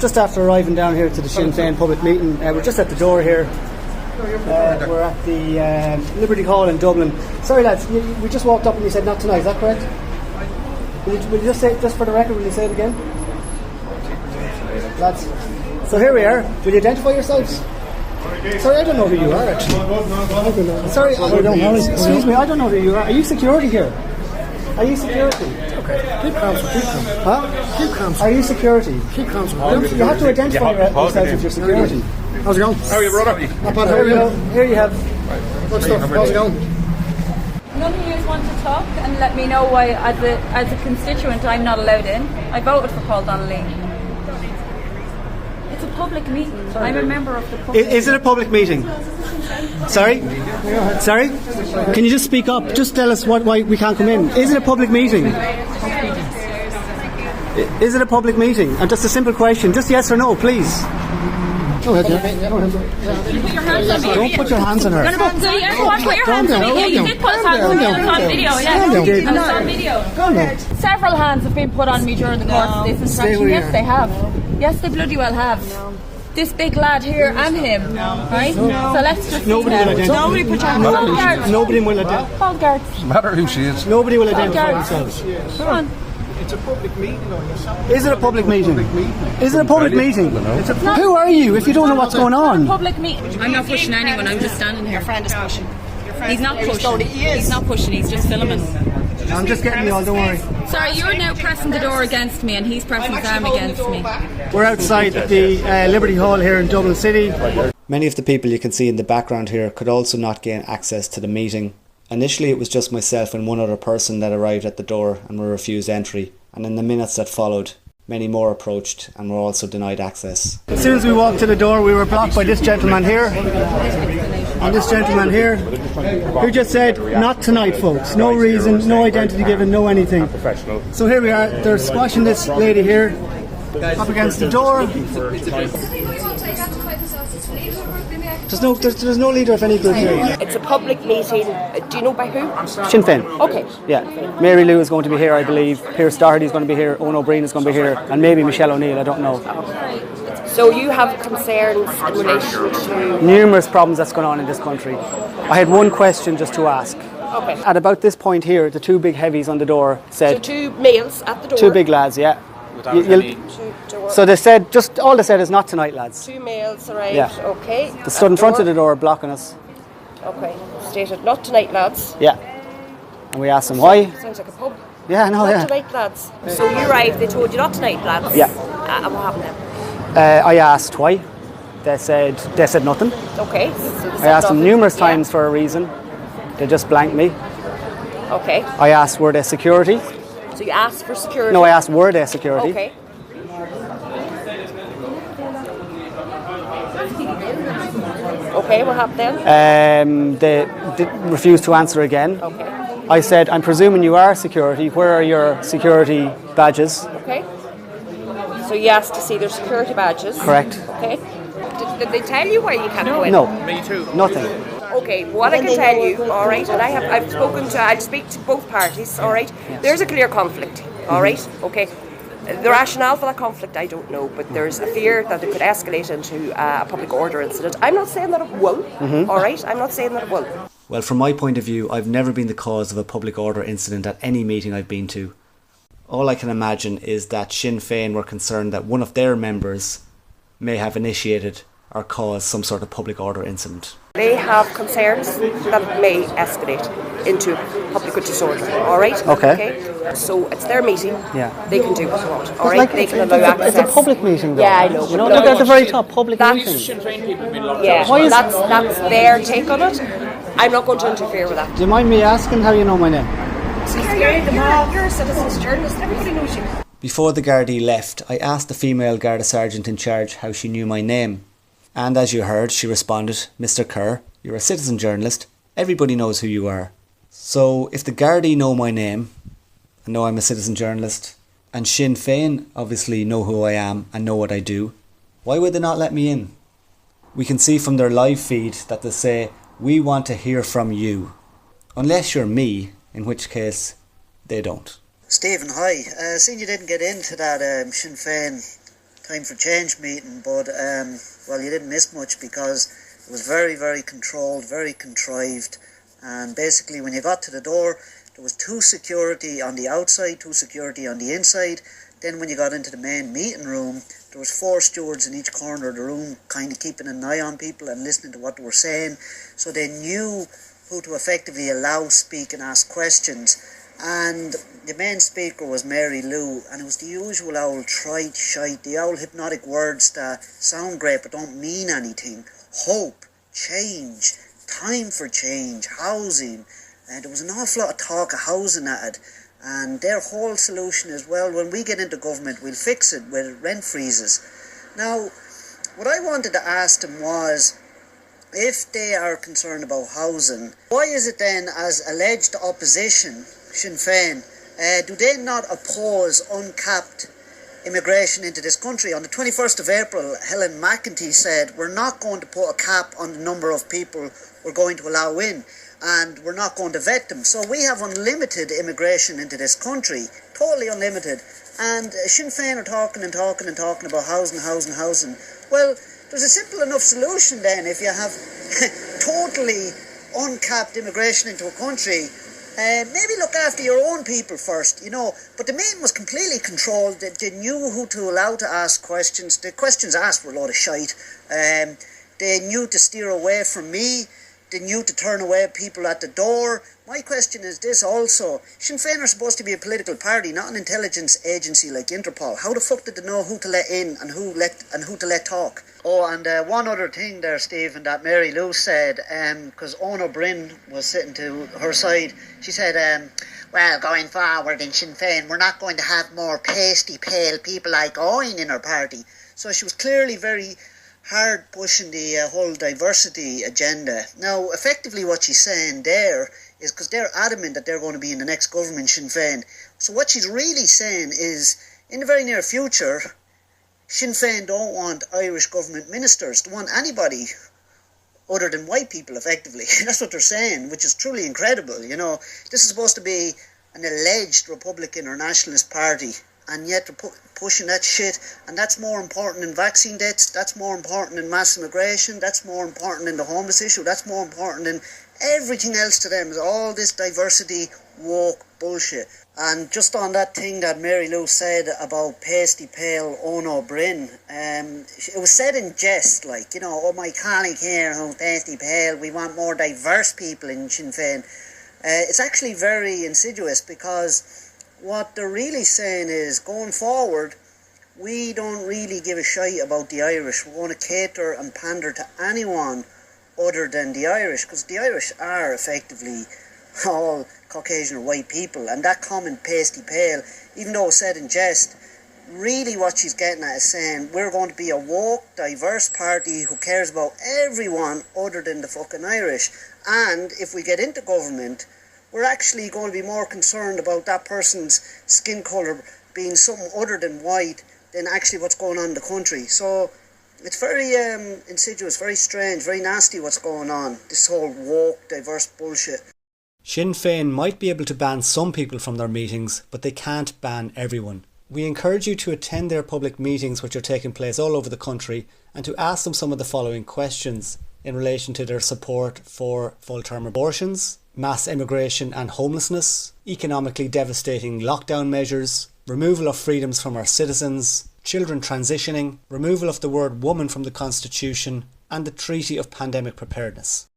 just after arriving down here to the Sinn Féin public meeting. We're just at the door here. We're at the Liberty Hall in Dublin. Sorry lads, we just walked up and you said not tonight, is that correct? Will you just say, just for the record, will you say it again? Lads. So here we are. Will you identify yourselves? Sorry, I don't know who you are actually. Sorry, excuse me, I don't know who you are. Are you security here? Are you security? Okay. Keep calm. Huh? Keep calm. Are you security? Keep calm. You have to identify yourselves as your security. How's it going? How are you, brother? Not bad, how are you? Here you have. Good stuff. How's it going? None of you want to talk and let me know why, as a constituent, I'm not allowed in. I voted for Paul Donnelly. It's a public meeting. I'm a member of the public. Is it a public meeting? Sorry? Sorry? Can you just speak up? Just tell us why we can't come in. Is it a public meeting? Is it a public meeting? And just a simple question. Just yes or no, please. Go ahead, yeah. Go ahead. Put your hands on me. Don't put your hands on her. So everyone put your hands on me. Yeah, you did put hands on me. It's on video. Yeah, it's on video. Go on. Several hands have been put on me during the course of this instruction. Yes, they have. Yes, they bloody well have. This big lad here and him, right? So let's just Nobody will identify. Nobody put your hands on. Nobody will identify. Paul guards. No matter who she is. Nobody will identify themselves. Come on. It's a public meeting on yourself. Is it a public meeting? Is it a public meeting? Who are you if you don't know what's going on? Public meeting. I'm not pushing anyone, I'm just standing here. Your friend is pushing. He's not pushing. He's not pushing, he's just filming. I'm just getting you all, don't worry. Sorry, you're now pressing the door against me and he's pressing his arm against me. We're outside the Liberty Hall here in Dublin City. Many of the people you can see in the background here could also not gain access to the meeting. Initially it was just myself and one other person that arrived at the door and were refused entry, and in the minutes that followed, many more approached and were also denied access. As soon as we walked to the door, we were blocked by this gentleman here and this gentleman here, who just said, not tonight folks, no reason, no identity given, no anything. So here we are, they're squashing this lady here up against the door. There's no leader of any group here. It's a public meeting. Do you know by who? Sinn Féin. Okay. Yeah. Mary Lou is going to be here, I believe. Pierce Doherty is going to be here. Owen O'Brien is going to be here. And maybe Michelle O'Neill, I don't know. So you have concerns in relation to... Numerous problems that's going on in this country. I had one question just to ask. Okay. At about this point here, the two big heavies on the door said... So two males at the door? Two big lads, yeah. So they said, just all they said is not tonight, lads. Two males arrived, Yeah. okay. They stood in front of the door blocking us. Okay, stated, not tonight, lads. Yeah. And we asked them why. Sounds like a pub. Yeah, no, Not yeah. tonight, lads. So you arrived, they told you not tonight, lads? Yeah. And what happened then? I asked why. They said nothing. Okay. So I asked them numerous times for a reason. They just blanked me. Okay. I asked were they security. So you asked for security? No, I asked were they security. Okay. Okay, what happened then? They refused to answer again. Okay. I said, I'm presuming you are security. Where are your security badges? Okay. So you asked to see their security badges? Correct. Okay. Did they tell you why you can't go in? No. Me too. Nothing. Okay, what I can tell you, all right, and I'll speak to both parties, all right. There's a clear conflict, all right, okay. The rationale for that conflict, I don't know, but there's a fear that it could escalate into a public order incident. I'm not saying that it will, all right. I'm not saying that it will. Well, from my point of view, I've never been the cause of a public order incident at any meeting I've been to. All I can imagine is that Sinn Féin were concerned that one of their members may have initiated or caused some sort of public order incident. They have concerns that it may escalate into public disorder, all right? Okay. So it's their meeting. Yeah. They can do what they want, all right? They can allow access. It's a public meeting, though. Yeah, I know. You know, look at the very top, public meeting. Yeah, Why is that's their take on it. I'm not going to interfere with that. Do you mind me asking how you know my name? You're a citizen's journalist. Everybody knows you. Before the Gardaí left, I asked the female Garda sergeant in charge how she knew my name. And as you heard, she responded, Mr. Kerr, you're a citizen journalist. Everybody knows who you are. So if the Gardaí know my name, and know I'm a citizen journalist, and Sinn Féin obviously know who I am and know what I do, why would they not let me in? We can see from their live feed that they say, we want to hear from you. Unless you're me, in which case they don't. Stephen, hi. Seeing you didn't get into that Sinn Féin Time for Change meeting, but well, you didn't miss much because it was very, very controlled, very contrived, and basically when you got to the door, there was 2 security on the outside, 2 security on the inside. Then when you got into the main meeting room, there was 4 stewards in each corner of the room, kind of keeping an eye on people and listening to what they were saying, so they knew who to effectively allow speak and ask questions. And the main speaker was Mary Lou, and it was the usual old trite shite, the old hypnotic words that sound great but don't mean anything. Hope, change, time for change, housing, and there was an awful lot of talk of housing at it. And their whole solution is, well, when we get into government, we'll fix it with rent freezes. Now, what I wanted to ask them was, if they are concerned about housing, why is it then, as alleged opposition, Sinn Féin, do they not oppose uncapped immigration into this country? On the 21st of April, Helen McEntee said, we're not going to put a cap on the number of people we're going to allow in, and we're not going to vet them. So we have unlimited immigration into this country, totally unlimited. And Sinn Féin are talking about housing. Well, there's a simple enough solution then. If you have totally uncapped immigration into a country, maybe look after your own people first, But the meeting was completely controlled. They knew who to allow to ask questions. The questions asked were a load of shite. They knew to steer away from me. They knew to turn away people at the door. My question is this also. Sinn Féin are supposed to be a political party, not an intelligence agency like Interpol. How the fuck did they know who to let in and who to let talk? Oh, and one other thing there, Stephen, that Mary Lou said, because Ona Bryn was sitting to her side, she said, well, going forward in Sinn Féin, we're not going to have more pasty, pale people like Owen in our party. So she was clearly very hard pushing the whole diversity agenda. Now, effectively what she's saying there is, because they're adamant that they're going to be in the next government, Sinn Féin. So what she's really saying is, in the very near future, Sinn Féin don't want Irish government ministers. They want anybody other than white people, effectively. That's what they're saying, which is truly incredible. This is supposed to be an alleged Republican or Nationalist party, and yet they're pushing that shit, and that's more important than vaccine deaths, that's more important than mass immigration, that's more important than the homeless issue, that's more important than everything else to them, is all this diversity, woke bullshit. And just on that thing that Mary Lou said about pasty pale Ona Bryn, it was said in jest, oh, my colleague here who's pasty pale, we want more diverse people in Sinn Féin. It's actually very insidious, because what they're really saying is, going forward, we don't really give a shite about the Irish. We're going to cater and pander to anyone other than the Irish, because the Irish are effectively all Caucasian or white people, and that comment pasty pale, even though it's said in jest, really what she's getting at is saying, we're going to be a woke, diverse party who cares about everyone other than the fucking Irish. And if we get into government, we're actually going to be more concerned about that person's skin colour being something other than white than actually what's going on in the country. So it's very insidious, very strange, very nasty what's going on, this whole woke, diverse bullshit. Sinn Féin might be able to ban some people from their meetings, but they can't ban everyone. We encourage you to attend their public meetings, which are taking place all over the country, and to ask them some of the following questions in relation to their support for full-term abortions, mass immigration and homelessness, economically devastating lockdown measures, removal of freedoms from our citizens, children transitioning, removal of the word woman from the Constitution, and the Treaty of Pandemic Preparedness.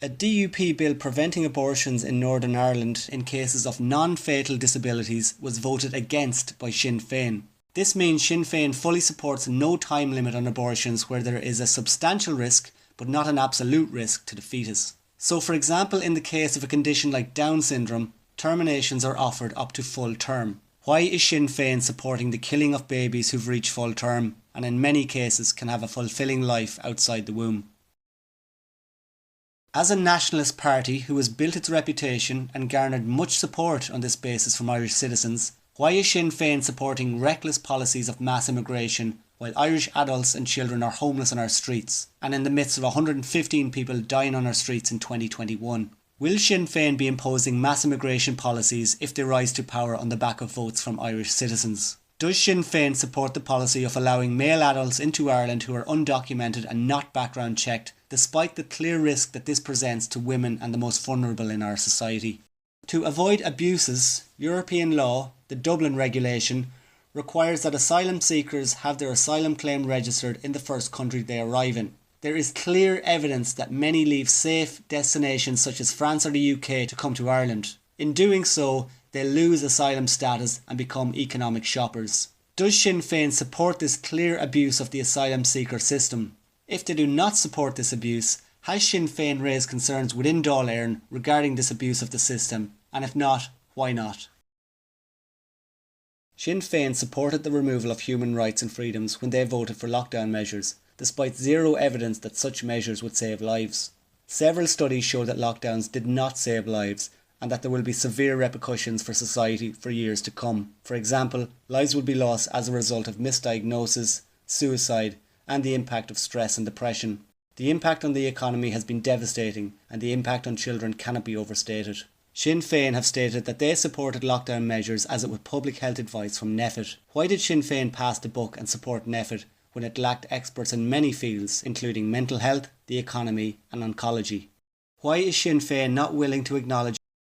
A DUP bill preventing abortions in Northern Ireland in cases of non-fatal disabilities was voted against by Sinn Féin. This means Sinn Féin fully supports no time limit on abortions where there is a substantial risk but not an absolute risk to the fetus. So for example, in the case of a condition like Down syndrome, terminations are offered up to full term. Why is Sinn Féin supporting the killing of babies who've reached full term and in many cases can have a fulfilling life outside the womb? As a nationalist party who has built its reputation and garnered much support on this basis from Irish citizens, why is Sinn Féin supporting reckless policies of mass immigration while Irish adults and children are homeless on our streets and in the midst of 115 people dying on our streets in 2021? Will Sinn Féin be imposing mass immigration policies if they rise to power on the back of votes from Irish citizens? Does Sinn Féin support the policy of allowing male adults into Ireland who are undocumented and not background checked, despite the clear risk that this presents to women and the most vulnerable in our society? To avoid abuses, European law, the Dublin Regulation, requires that asylum seekers have their asylum claim registered in the first country they arrive in. There is clear evidence that many leave safe destinations such as France or the UK to come to Ireland. In doing so, they lose asylum status and become economic shoppers. Does Sinn Féin support this clear abuse of the asylum seeker system? If they do not support this abuse, has Sinn Féin raised concerns within Dáil Éireann regarding this abuse of the system? And if not, why not? Sinn Féin supported the removal of human rights and freedoms when they voted for lockdown measures, despite zero evidence that such measures would save lives. Several studies show that lockdowns did not save lives, and that there will be severe repercussions for society for years to come. For example, lives will be lost as a result of misdiagnosis, suicide, and the impact of stress and depression. The impact on the economy has been devastating, and the impact on children cannot be overstated. Sinn Féin have stated that they supported lockdown measures as it was public health advice from NPHET. Why did Sinn Féin pass the buck and support NPHET when it lacked experts in many fields, including mental health, the economy, and oncology? Why is Sinn Féin not willing to acknowledge